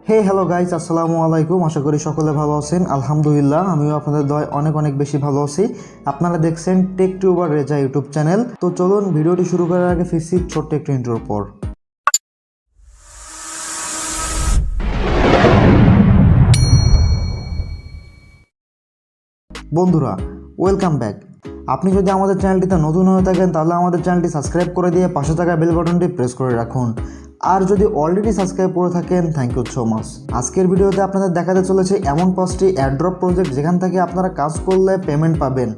হে hello guys, আসসালামু আলাইকুম। আশা করি সকলে ভালো আছেন। আলহামদুলিল্লাহ, আমিও আপনাদের দয় অনেক অনেক বেশি ভালো আছি। আপনারা দেখছেন tech tuber Reza YouTube channel. তো চলুন ভিডিওটি শুরু করার আগে ফিরছি ছোট্ট একটু ইন্ট্রোর পর। বন্ধুরা, ওয়েলকাম ব্যাক। আপনি যদি আমাদের চ্যানেলটিতে নতুন হয়ে থাকেন তাহলে আমাদের চ্যানেলটি সাবস্ক্রাইব করে দিয়ে পাশে থাকা বেল বাটনটি প্রেস করে রাখুন। আর যদি অলরেডি সাবস্ক্রাইব করে থাকেন, থ্যাংক ইউ সো মাচ। আজকের ভিডিওতে আপনাদের দেখাতে চলেছে এমন 5টি অ্যাড্রপ প্রজেক্ট যেখান থেকে আপনারা কাজ করলে পেমেন্ট পাবেন।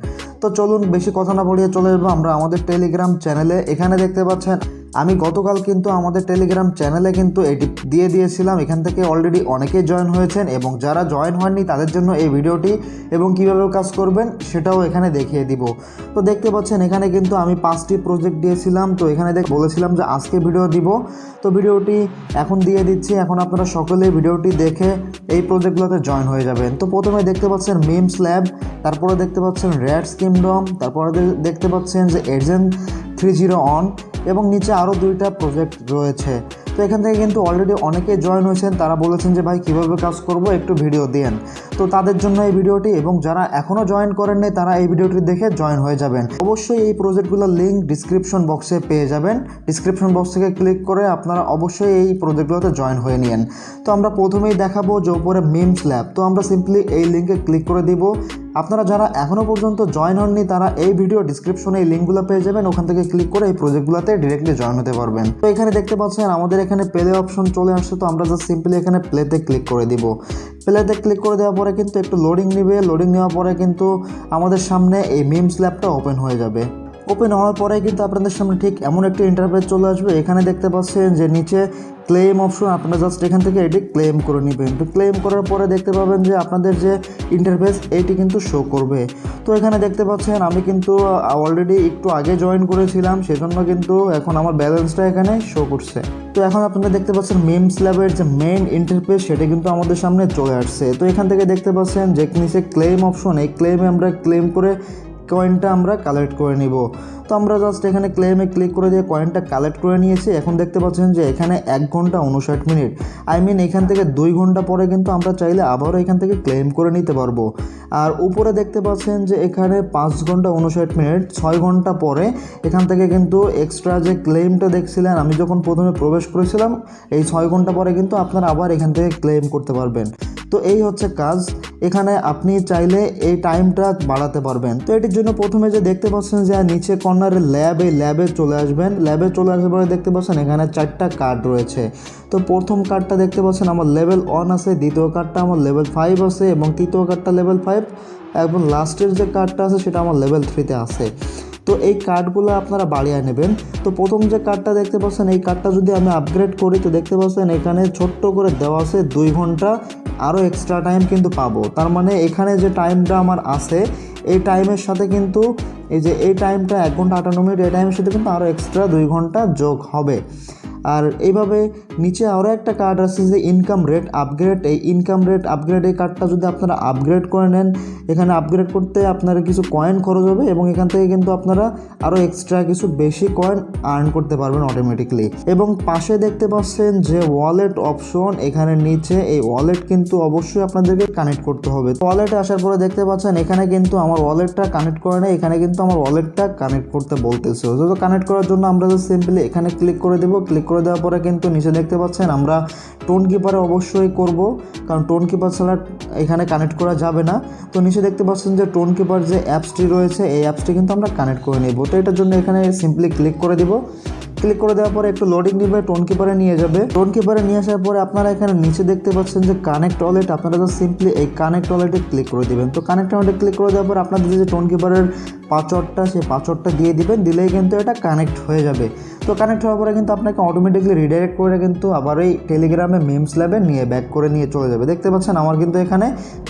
তো চলুন বেশি কথা না বলিয়ে চলে যাবো আমরা আমাদের টেলিগ্রাম চ্যানেলে। এখানে দেখতে পাচ্ছেন আমি গতকাল কিন্তু আমাদের টেলিগ্রাম চ্যানেলে কিন্তু এটি দিয়ে দিয়েছিলাম। এখান থেকে অলরেডি অনেকেই জয়েন হয়েছেন এবং যারা জয়েন হননি তাদের জন্য এই ভিডিওটি এবং কীভাবে কাজ করবেন সেটাও এখানে দেখিয়ে দিব। তো দেখতে পাচ্ছেন এখানে কিন্তু আমি 5টি প্রজেক্ট দিয়েছিলাম। তো এখানে বলেছিলাম যে আজকে ভিডিও দিব, তো ভিডিওটি এখন দিয়ে দিচ্ছি। এখন আপনারা সকলেই ভিডিওটি দেখে এই প্রজেক্টগুলোতে জয়েন হয়ে যাবেন। তো প্রথমে দেখতে পাচ্ছেন মিমস ল্যাব, তারপরে দেখতে পাচ্ছেন র্যাটস কিংডম, তারপরে দেখতে পাচ্ছেন যে এজেন্ট 30 অন এবং নিচে আরও 2টা প্রজেক্ট রয়েছে। তো এখান থেকে কিন্তু অলরেডি অনেকে জয়েন হয়েছেন। তারা বলেছেন যে ভাই কীভাবে কাজ করব একটু ভিডিও দেন। তো তাদের জন্য এই ভিডিওটি, এবং যারা এখনও জয়েন করেননি তারা এই ভিডিওটি দেখে জয়েন হয়ে যাবেন। অবশ্যই এই প্রজেক্টগুলোর লিঙ্ক ডিসক্রিপশন বক্সে পেয়ে যাবেন। ডিসক্রিপশন বক্স থেকে ক্লিক করে আপনারা অবশ্যই এই প্রজেক্টগুলোতে জয়েন হয়ে নিন। তো আমরা প্রথমেই দেখাবো যে উপরে মিমস ল্যাব। তো আমরা সিম্পলি এই লিঙ্কে ক্লিক করে দিব। আপনারা যারা এখনও পর্যন্ত জয়েন হননি তারা এই ভিডিও ডিসক্রিপশনে এই লিঙ্কগুলো পেয়ে যাবেন। ওখান থেকে ক্লিক করে এই প্রজেক্টগুলোতে ডিরেক্টলি জয়েন হতে পারবেন। তো এখানে দেখতে পাচ্ছেন আমাদের এখানে প্লে অপশন চলে আসছে। তো আমরা জাস্ট সিম্পলি এখানে প্লেতে ক্লিক করে দিব। প্লেতে ক্লিক করে দেওয়ার পরে কিন্তু একটু লোডিং নেবে। লোডিং নেওয়ার পরে কিন্তু আমাদের সামনে এই মিমস ল্যাবটা ওপেন হয়ে যাবে। ওপেন হওয়ার পরে কিন্তু আপনাদের সামনে ঠিক এমন একটি ইন্টারফেস চলে আসবে। এখানে দেখতে পাচ্ছেন যে নিচে ক্লেম অপশন, আপনারা জাস্ট এখান থেকে এটি ক্লেম করে নেবেন। তো ক্লেম করার পরে দেখতে পাবেন যে আপনাদের যে ইন্টারফেস এইটি কিন্তু শো করবে। তো এখানে দেখতে পাচ্ছেন আমি কিন্তু অলরেডি একটু আগে জয়েন করেছিলাম, সেজন্য কিন্তু এখন আমার ব্যালেন্সটা এখানে শো করছে। তো এখন আপনারা দেখতে পাচ্ছেন মিমস ল্যাবের যে মেইন ইন্টারফেস সেটা কিন্তু আমাদের সামনে চলে আসছে। তো এখান থেকে দেখতে পাচ্ছেন যে নিচে ক্লেম অপশন, এই ক্লেমে আমরা ক্লেম করে কয়েনটা আমরা কালেক্ট করে নিব। তো আমরা জাস্ট এখানে ক্লেমে ক্লিক করে দিয়ে কয়েনটা কালেক্ট করে নিয়েছি। এখন দেখতে পাচ্ছেন যে এখানে 1 ঘন্টা 59 মিনিট, এখান থেকে 2 ঘন্টা পরে কিন্তু আমরা চাইলে আবারও এখান থেকে ক্লেম করে নিতে পারবো। আর উপরে দেখতে পাচ্ছেন যে এখানে 5 ঘন্টা 59 মিনিট, 6 ঘন্টা পরে এখান থেকে কিন্তু এক্সট্রা যে ক্লেমটা দেখছিলেন আমি যখন প্রথমে প্রবেশ করেছিলাম, এই 6 ঘন্টা পরে কিন্তু আপনারা আবার এখান থেকে ক্লেম করতে পারবেন। তো এই হচ্ছে কাজ। এখানে আপনি চাইলে এই টাইমটা বাড়াতে পারবেন। তো এটির জন্য প্রথমে যে দেখতে পাচ্ছেন যে নিচে কর্নারে ল্যাব, এই ল্যাবে চলে আসবেন। ল্যাবে চলে আসার পরে দেখতে পাচ্ছেন এখানে 4টা কার্ড রয়েছে। তো প্রথম কার্ডটা দেখতে পাচ্ছেন আমার লেভেল 1 আছে, দ্বিতীয় কার্ডটা আমার লেভেল 5 আছে এবং তৃতীয় কার্ডটা লেভেল 5 এবং লাস্টের যে কার্ডটা আছে সেটা আমার লেভেল 3-তে আছে। তো এই কার্ডগুলো আপনারা বাড়িয়ে নেবেন। তো প্রথম যে কার্ডটা দেখতে পাচ্ছেন এই কার্ডটা যদি আমি আপগ্রেড করি তো দেখতে পাচ্ছেন এখানে ছোট্ট করে দেওয়া আছে 2 ঘন্টা আরও এক্সট্রা টাইম কিন্তু পাবো। তার মানে এখানে যে টাইমটা আমার আছে এই টাইমের সাথে কিন্তু এই টাইমটা 1 ঘন্টা 58 মিনিট, এই টাইমের সাথে কিন্তু আরও এক্সট্রা 2 ঘন্টা যোগ হবে। আর এইভাবে নিচে আরও একটা কার্ড আছে যে ইনকাম রেট আপগ্রেড। এই ইনকাম রেট আপগ্রেড এই কার্ডটা যদি আপনারা আপগ্রেড করে নেন, এখানে আপগ্রেড করতে আপনারা কিছু কয়েন খরচ হবে এবং এখান থেকে কিন্তু আপনারা আরও এক্সট্রা কিছু বেশি কয়েন আর্ন করতে পারবেন অটোমেটিকলি। এবং পাশে দেখতে পাচ্ছেন যে ওয়ালেট অপশন, এখানে নিচে এই ওয়ালেট কিন্তু অবশ্যই আপনাদেরকে কানেক্ট করতে হবে। ওয়ালেটে আসার পরে দেখতে পাচ্ছেন এখানে কিন্তু আমার ওয়ালেটটা কানেক্ট করে নেই, এখানে কিন্তু আমার ওয়ালেটটা কানেক্ট করতে বলতেছে। তো কানেক্ট করার জন্য আমরা সিম্পলি এখানে ক্লিক করে দেবো। ক্লিক করে দেওয়ার পরে কিন্তু নিচে দেখতে পাচ্ছেন আমরা টোন কিপারে অবশ্যই করব, কারণ টোন কিপার ছাড়া এখানে কানেক্ট করা যাবে না। তো নিচে দেখতে পাচ্ছেন যে টোন কিপার যে অ্যাপসটি রয়েছে এই অ্যাপসটি কিন্তু আমরা কানেক্ট করে নেব। তো এটার জন্য এখানে সিম্পলি ক্লিক করে দিব। ক্লিক করে দেওয়ার পরে একটু লোডিং নেবে, টোন কিপারে নিয়ে যাবে। টোন কিপারে নিয়ে আসার পরে আপনারা এখানে নিচে দেখতে পাচ্ছেন যে কানেক্ট ওয়ালেট, আপনারা তো সিম্পলি এই কানেক্ট ওয়ালেটে ক্লিক করে দিবেন। তো কানেক্ট ওয়ালেটে ক্লিক করে দেওয়ার পর আপনাদের যে টোন কিপারের পাসওয়ার্ডটা সেই পাসওয়ার্ডটা দিয়ে দিবেন, দিলেই কিন্তু এটা কানেক্ট হয়ে যাবে। তো কানেক্ট হওয়ার পরে কিন্তু আপনাকে অটোমেটিকলি রিডাইরেক্ট করে কিন্তু আবার এই টেলিগ্রামে মিমস ল্যাবে নিয়ে ব্যাক করে নিয়ে চলে যাবে। দেখতে পাচ্ছেন আমার কিন্তু এখানে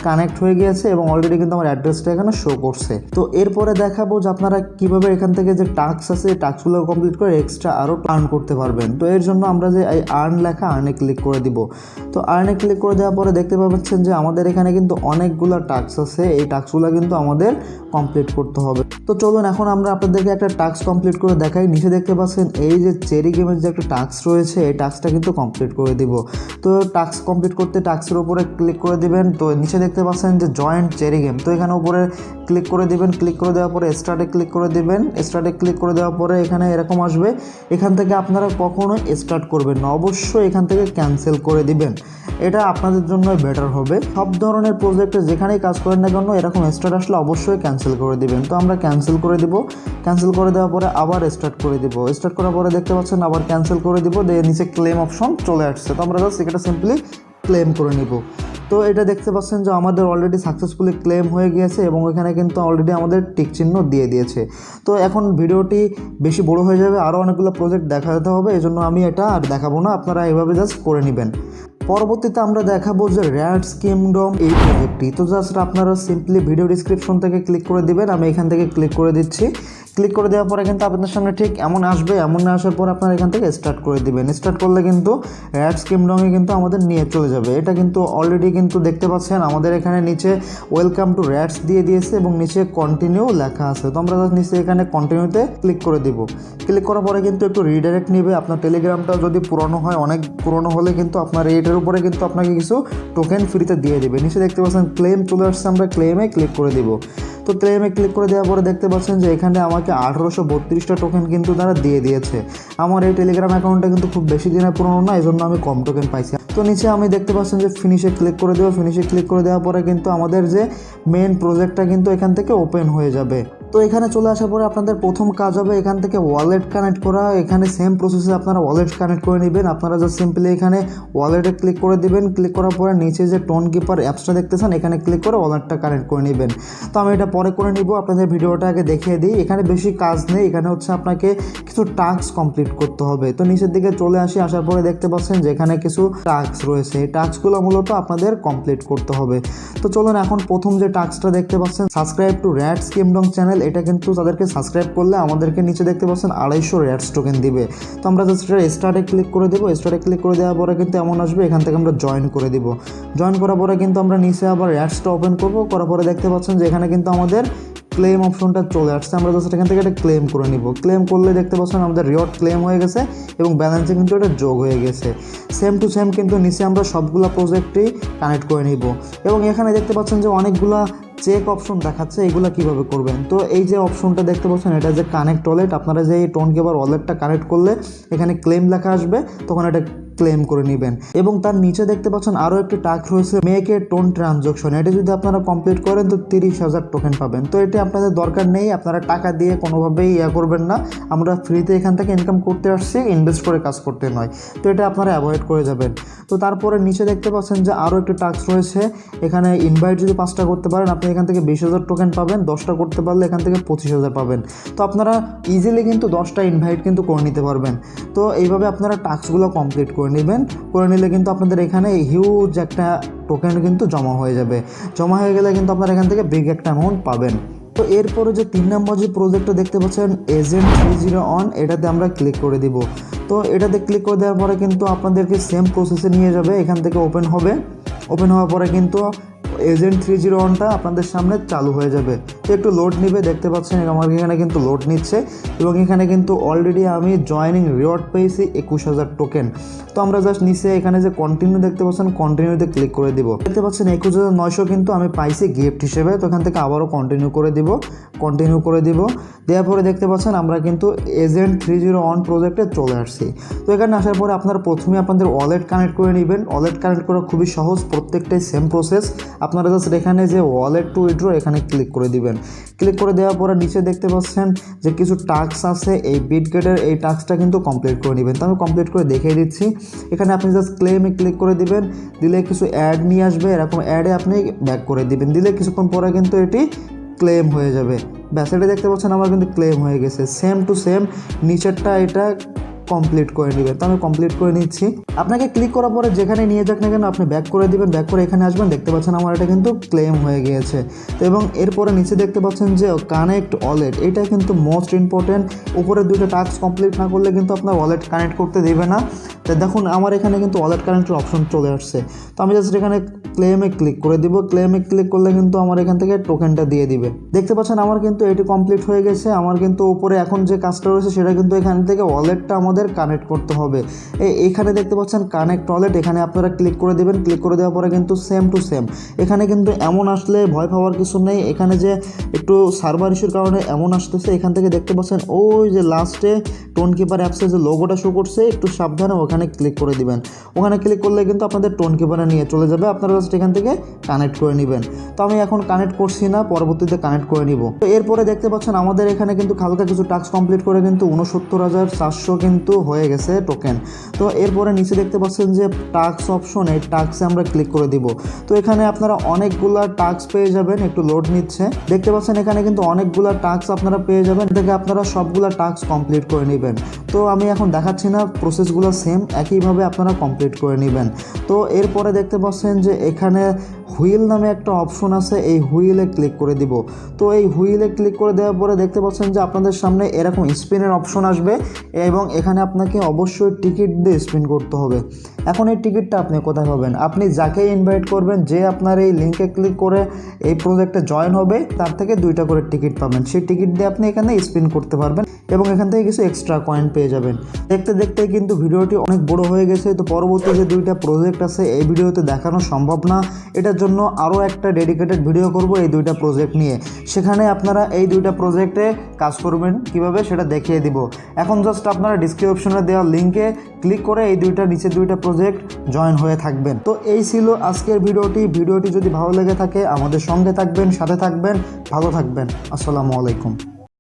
কানেক্ট হয়ে গিয়েছে এবং অলরেডি কিন্তু আমার অ্যাড্রেসটা এখানে শো করছে। তো এরপরে দেখাবো যে আপনারা কীভাবে এখান থেকে যে টাস্ক আছে এই টাস্কগুলো কমপ্লিট করে এক্সট্রা আরও আর্ন করতে পারবেন। তো এর জন্য আমরা যে এই আর্ন লেখা আর্নে ক্লিক করে দিব। তো আর্নে ক্লিক করে দেওয়ার পরে দেখতে পাচ্ছেন যে আমাদের এখানে কিন্তু অনেকগুলো টাস্ক আছে, এই টাস্কগুলো কিন্তু আমাদের কমপ্লিট করতে হবে। তো চলুন এখন আমরা আপনাদেরকে একটা টাস্ক কমপ্লিট করে দেখাই। নিচে দেখতে পাচ্ছেন এই যে চেরি গেমের যে একটা টাস্ক রয়েছে, এই টাস্কটা কিন্তু কমপ্লিট করে দিব। তো টাস্ক কমপ্লিট করতে টাস্কের উপরে ক্লিক করে দিবেন। তো নিচে দেখতে পাচ্ছেন যে জয়েন্ট চেরি গেম, তো এখানে উপরে ক্লিক করে দিবেন। ক্লিক করে দেওয়ার পরে স্টার্টে ক্লিক করে দিবেন। স্টার্টে ক্লিক করে দেওয়ার পরে এখানে এরকম আসবে, এখান থেকে আপনারা কখনোই স্টার্ট করবেন না, অবশ্যই এখান থেকে ক্যান্সেল করে দিবেন। এটা আপনাদের জন্য বেটার হবে। সব ধরনের প্রজেক্টে যেখানেই কাজ করেন না কেন এরকম স্টার্ট আসলে অবশ্যই ক্যান্সেল করে দিবেন। তো আমরা ক্যান্সেল করে দিব। ক্যান্সেল করে দেওয়ার পরে আবার স্টার্ট করে দিব। স্টার্ট করার পরে দেখতে পাচ্ছেন আবার ক্যান্সেল করে দিব, দিয়ে নিচে ক্লেম অপশন চলে আসছে। তো আমরা জাস্ট এটা সিম্পলি ক্লেম করে নিব। তো এটা দেখতে পাচ্ছেন যে আমাদের অলরেডি সাকসেসফুলি ক্লেম হয়ে গিয়েছে এবং এখানে কিন্তু অলরেডি আমাদের টিক চিহ্ন দিয়ে দিয়েছে। তো এখন ভিডিওটি বেশি বড় হয়ে যাবে, আরও অনেকগুলো প্রজেক্ট দেখাতে হবে, এই জন্য আমি এটা আর দেখাবো না, আপনারা এভাবে জাস্ট করে নেবেন। পরবর্তীতে আমরা দেখাবো যে র্যাটস কিংডম এই প্রজেক্টটি। তো জাস্ট আপনারা সিম্পলি ভিডিও ডিসক্রিপশন থেকে ক্লিক করে দিবেন। আমি এখান থেকে ক্লিক করে দিচ্ছি। ক্লিক করে দেওয়ার পরে কিন্তু আপনাদের সামনে ঠিক এমন আসবে। এমন আসার পর আপনারা এখান থেকে স্টার্ট করে দিবেন। স্টার্ট করলে কিন্তু র্যাটস কিংডমে কিন্তু আমাদের নিয়ে চলে যাবে। এটা কিন্তু অলরেডি কিন্তু দেখতে পাচ্ছেন আমাদের এখানে নিচে ওয়েলকাম টু র্যাটস দিয়ে দিয়েছে এবং নিচে কন্টিনিউ লেখা আছে। তো আমরা জাস্ট নিচে এখানে কন্টিনিউতে ক্লিক করে দিব। ক্লিক করার পরে কিন্তু একটু রিডাইরেক্ট নেবে। আপনার টেলিগ্রামটা যদি পুরনো হয়, অনেক পুরনো হলে কিন্তু আপনার এইটার উপরে কিন্তু আপনাকে কিছু টোকেন ফ্রিতে দিয়ে দেবে। নিচে দেখতে পাচ্ছেন ক্লেম চলে আসছে, আমরা ক্লেমে ক্লিক করে দিব। তো ক্লেমে ক্লিক করে দেওয়ার পরে দেখতে পাচ্ছেন যে এখানে আমাকে 1832টা টোকেন কিন্তু তারা দিয়ে দিয়েছে। আমার এই টেলিগ্রাম অ্যাকাউন্টটা কিন্তু খুব বেশি দিনের পুরনো না, এই জন্য আমি কম টোকেন পাইছি। তো নিচে আমি দেখতে পাচ্ছেন যে ফিনিশে ক্লিক করে দেবো। ফিনিশে ক্লিক করে দেওয়ার পরে কিন্তু আমাদের যে মেন প্রজেক্টটা কিন্তু এখান থেকে ওপেন হয়ে যাবে। তো এখানে চলে আসার পরে আপনাদের প্রথম কাজ হবে এখান থেকে ওয়ালেট কানেক্ট করা। এখানে সেম প্রসেসে আপনারা ওয়ালেট কানেক্ট করে নেবেন। আপনারা জাস্ট সিম্পলি এখানে ওয়ালেটে ক্লিক করে দিবেন। ক্লিক করার পরে নিচে যে টোন কিপার অ্যাপসটা দেখতেছেন এখানে ক্লিক করে ওয়ালেটটা কানেক্ট করে নেবেন। তো আমি এটা পরে করে নিব, আপনাদের ভিডিওটা আগে দেখিয়ে দিই। এখানে বেশি কাজ নেই, এখানে হচ্ছে আপনাকে কিছু টাস্ক কমপ্লিট করতে হবে। তো নিচের দিকে চলে আসি, আসার পরে দেখতে পাচ্ছেন যে এখানে কিছু টাস্ক রয়েছে। এই টাস্কগুলো মূলত আপনাদের কমপ্লিট করতে হবে। তো চলুন এখন প্রথম যে টাস্কটা দেখতে পাচ্ছেন subscribe to rats kingdom channel, এটা কিন্তু তাদেরকে সাবস্ক্রাইব করলে আমাদেরকে নিচে দেখতে পাচ্ছেন 250 র্যাটস টোকেন দিবে। তো আমরা জাস্ট এটা স্টার্টে ক্লিক করে দেবো। স্টার্টে ক্লিক করে দেওয়ার পরে কিন্তু এমন আসবে, এখান থেকে আমরা জয়েন করে দিব। জয়েন করার পরে কিন্তু আমরা নিচে আবার র্যাটসটা ওপেন করবো। করার পরে দেখতে পাচ্ছেন যে এখানে কিন্তু আমাদের ক্লেম অপশনটা চলে আসছে। আমরা জাস্ট এখান থেকে এটা ক্লেম করে নিব। ক্লেম করলে দেখতে পাচ্ছেন আমাদের রিওয়ার্ড ক্লেম হয়ে গেছে এবং ব্যালেন্সে কিন্তু এটা যোগ হয়ে গেছে। সেম টু সেম কিন্তু নিচে আমরা সবগুলা প্রজেক্টেই কানেক্ট করে নিব এবং এখানে দেখতে পাচ্ছেন যে অনেকগুলা চেক অপশন দেখাচ্ছে, এগুলো কিভাবে করবেন। তো এই যে অপশনটা দেখতে পাচ্ছেন এটা যে কানেক্ট ওয়ালেট, আপনারা যে এই টোন কিপার ওয়ালেটটা কানেক্ট করলে এখানে ক্লেম লেখা আসবে, তখন এটা ক্লেম করে নেবেন। এবং তার নিচে দেখতে পাচ্ছেন আরও একটি টাস্ক রয়েছে মেক এ টোন ট্রানজাকশন। এটা যদি আপনারা কমপ্লিট করেন তো 30,000 টোকেন পাবেন। তো এটা আপনাদের দরকার নেই, আপনারা টাকা দিয়ে কোনোভাবেই করবেন না। আমরা ফ্রিতে এখান থেকে ইনকাম করতে আসছি, ইনভেস্ট করে কাজ করতে নয়। তো এটা আপনারা অ্যাভয়েড করে যাবেন। তো তারপরে নিচে দেখতে পাচ্ছেন যে আরও একটি টাস্ক রয়েছে। এখানে ইনভাইট যদি 5টা করতে পারেন আপনি এখান থেকে 20,000 টোকেন পাবেন। 10টা করতে পারলে এখান থেকে 25,000 পাবেন। তো আপনারা ইজিলি কিন্তু 10টা ইনভাইট কিন্তু করে নিতে পারবেন। তো এইভাবে আপনারা টাস্কগুলো কমপ্লিট করে নেবেন। করে নিলে কিন্তু আপনাদের এখানে হিউজ একটা টোকেন কিন্তু জমা হয়ে যাবে। জমা হয়ে গেলে কিন্তু আপনারা এখান থেকে বিগ একটা অ্যামাউন্ট পাবেন। তো এরপরে যে 3 নম্বর যে প্রজেক্টটা দেখতে পাচ্ছেন এজেন্ট 301, এটাতে আমরা ক্লিক করে দিব। তো এটাতে ক্লিক করে দেওয়ার পরে কিন্তু আপনাদেরকে সেম প্রসেসে নিয়ে যাবে। এখান থেকে ওপেন হবে। ওপেন হওয়ার পরে কিন্তু এজেন্ট 301টা আপনাদের সামনে চালু হয়ে যাবে। তো একটু লোড নিবে, দেখতে পাচ্ছেন আমার এখানে কিন্তু লোড নিচ্ছে এবং এখানে কিন্তু অলরেডি আমি জয়েনিং রিওয়ার্ড পেয়েছি 21,000 টোকেন। তো আমরা জাস্ট নিচে এখানে যে কন্টিনিউ দেখতে পাচ্ছেন কন্টিনিউতে ক্লিক করে দিব। দেখতে পাচ্ছেন 21,900 কিন্তু আমি পাইছি গিফট হিসেবে। তো এখান থেকে আবারও কন্টিনিউ করে দিব। কন্টিনিউ করে দিব, দেওয়ার পরে দেখতে পাচ্ছেন আমরা কিন্তু এজেন্ট 301 প্রজেক্টে চলে আসছি। তো এখানে আসার পরে আপনারা প্রথমে আপনাদের ওয়ালেট কানেক্ট করে নেবেন। ওয়ালেট কানেক্ট করা খুবই সহজ, প্রত্যেকটাই সেম প্রসেস। আপনারা জাস্ট এখানে যে ওয়ালেট টু উইথড্র এখানে ক্লিক করে দিবেন। ক্লিক করে দেওয়ার পরে নিচে দেখতে পাচ্ছেন যে কিছু টাস্ক আছে, এই বিটগেটের এই টাস্কটা কিন্তু কমপ্লিট করে নেবেন। তো আমি কমপ্লিট করে দেখিয়ে দিচ্ছি। এখানে আপনি জাস্ট ক্লেমে ক্লিক করে দিবেন, দিলে কিছু অ্যাড নিয়ে আসবে, এরকম অ্যাডে আপনি ব্যাক করে দিবেন। দিলে কিছুক্ষণ পরে কিন্তু এটি ক্লেম হয়ে যাবে। ব্যাস, এটা দেখতে পাচ্ছেন আমার কিন্তু ক্লেম হয়ে গেছে। সেম টু সেম নিচেরটা এটা কমপ্লিট করে নেবেন। তো আমি কমপ্লিট করে নিচ্ছি। আপনাকে ক্লিক করার পরে যেখানে নিয়ে যাক না কেন আপনি ব্যাক করে দিবেন, ব্যাক করে এখানে আসবেন, দেখতে পাচ্ছেন আমার এটা কিন্তু ক্লেম হয়ে গিয়েছে। তো এবং এরপরে নিচে দেখতে পাচ্ছেন যে কানেক্ট ওয়ালেট, এটা কিন্তু মোস্ট ইম্পর্টেন্ট। উপরে দুটো টাস্ক কমপ্লিট না করলে কিন্তু আপনার ওয়ালেট কানেক্ট করতে দেবে না। তো দেখুন আমার এখানে কিন্তু ওয়ালেট কানেক্টের অপশন চলে আসছে। তো আমি জাস্ট এখানে ক্লেমে ক্লিক করে দিব। ক্লেমে ক্লিক করলে কিন্তু আমার এখান থেকে টোকেনটা দিয়ে দিবে। দেখতে পাচ্ছেন আমার কিন্তু এটি কমপ্লিট হয়ে গেছে। আমার কিন্তু উপরে এখন যে কাজটা রয়েছে সেটা কিন্তু এখান থেকে ওয়ালেটটা আমাদের কানেক্ট করতে হবে। এইখানে দেখতে পাচ্ছেন কানেক্ট ওয়ালেট, এখানে আপনারা ক্লিক করে দেবেন। ক্লিক করে দেওয়ার পরে কিন্তু সেম টু সেম এখানে কিন্তু এমন আসলে ভয় পাওয়ার কিছু নেই। এখানে যে একটু সার্ভার ইস্যুর কারণে এমন আসতেছে, এখান থেকে দেখতে পাচ্ছেন ওই যে লাস্টে টোন কিপার অ্যাপসের যে লোগোটা শো করছে, একটু সাবধানে ওখানে ক্লিক করে দিবেন। ওখানে ক্লিক করলে কিন্তু আপনাদের টোন কিপারে নিয়ে চলে যাবে, আপনারা জাস্ট এখান থেকে কানেক্ট করে নেবেন। তো আমি এখন কানেক্ট করছি না, পরবর্তীতে কানেক্ট করে নিব। তো এরপরে দেখতে পাচ্ছেন আমাদের এখানে কিন্তু হালকা কিছু টাস্ক কমপ্লিট করে কিন্তু 69,400 কিন্তু হয়ে গেছে টোকেন। তো এরপরে নিচে দেখতে পাচ্ছেন যে টাস্ক অপশন, এই টাস্কে আমরা ক্লিক করে দিব। তো এখানে আপনারা অনেকগুলা টাস্ক পেয়ে যাবেন, একটু লোড নিচ্ছে। দেখতে পাচ্ছেন এখানে কিন্তু অনেকগুলা টাস্ক আপনারা পেয়ে যাবেন, থেকে আপনারা সবগুলা টাস্ক কমপ্লিট করে নেবেন। তো আমি এখন দেখাচ্ছি না, প্রসেসগুলো সেম একইভাবে আপনারা কমপ্লিট করে নেবেন। তো এরপরে দেখতে পাচ্ছেন যে এখানে হুইল নামে একটা অপশন আছে, এই হুইলে ক্লিক করে দিব। তো এই হুইলে ক্লিক করে দেওয়ার পরে দেখতে পাচ্ছেন যে আপনাদের সামনে এরকম স্পিনের অপশন আসবে এবং এখানে আপনাকে অবশ্যই টিকিট দিয়ে স্পিন করতে হবে। এখন এই টিকিটটা আপনি কোথায় পাবেন? আপনি যাকে ইনভাইট করবেন, যে আপনার এই লিঙ্কে ক্লিক করে এই প্রজেক্টে জয়েন হবে, তার থেকে 2টা করে টিকিট পাবেন। সেই টিকিট দিয়ে আপনি এখানে স্পিন করতে পারবেন এবং এখান থেকে কিছু এক্সট্রা কয়েন পেয়ে যাবেন। দেখতে দেখতে কিন্তু ভিডিওটি অনেক বড় হয়ে গেছে। তো পরবর্তী যে 2টা প্রজেক্ট আছে এই ভিডিওতে দেখানো সম্ভব না, এটার জন্য আরও একটা ডেডিকেটেড ভিডিও করব এই 2টা প্রজেক্ট নিয়ে। সেখানে আপনারা এই 2টা প্রজেক্টে কাজ করবেন কিভাবে সেটা দেখিয়ে দিব। এখন জাস্ট আপনারা ডিসক্রিপশনে দেওয়া লিঙ্কে ক্লিক করে এই 2টা নিচে 2টা প্রজেক্ট জয়েন হয়ে থাকবেন। তো এই ছিল আজকের ভিডিওটি যদি ভালো লেগে থাকে আমাদের সঙ্গে থাকবেন, সাথে থাকবেন, ভালো থাকবেন। আসসালামু আলাইকুম।